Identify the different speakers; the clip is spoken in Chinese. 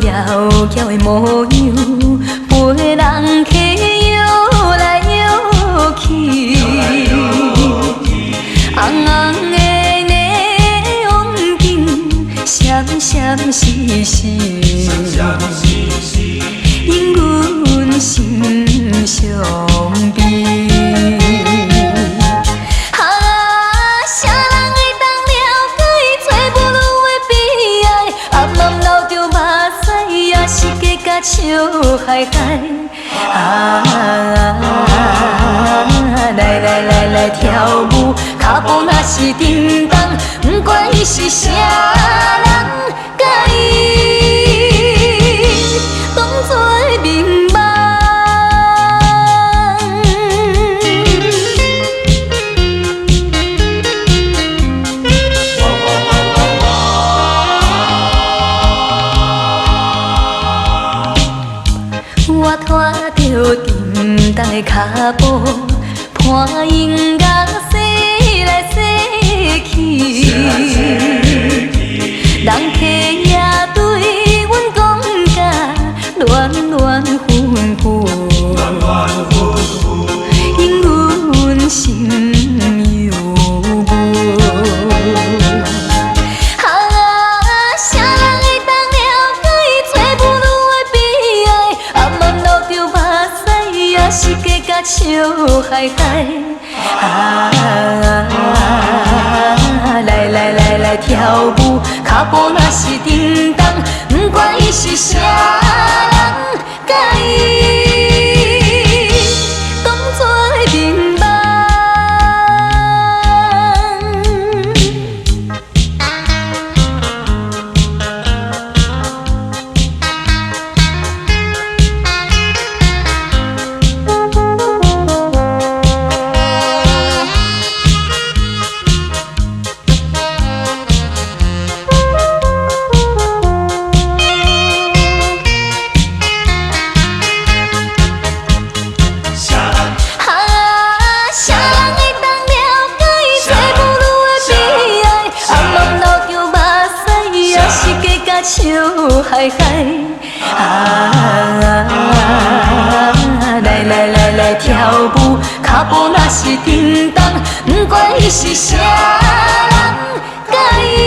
Speaker 1: 妖娇的模样，陪人客摇来摇去，红红的霓虹灯，闪闪烁烁，引阮心伤悲。笑嗨嗨来跳舞，脚步若是叮当，不管伊是啥人，甲伊当作眠梦。我拖着沉重的脚步，伴音乐驶来驶去，人客也对阮讲甲恋恋纷纷，因阮心犹闷。是假甲笑嗨嗨来跳舞，脚步若是叮当，不管伊是啥人，甲伊当作眠梦。笑嗨嗨来跳舞，脚步若是叮当，不管伊是啥人，甲伊。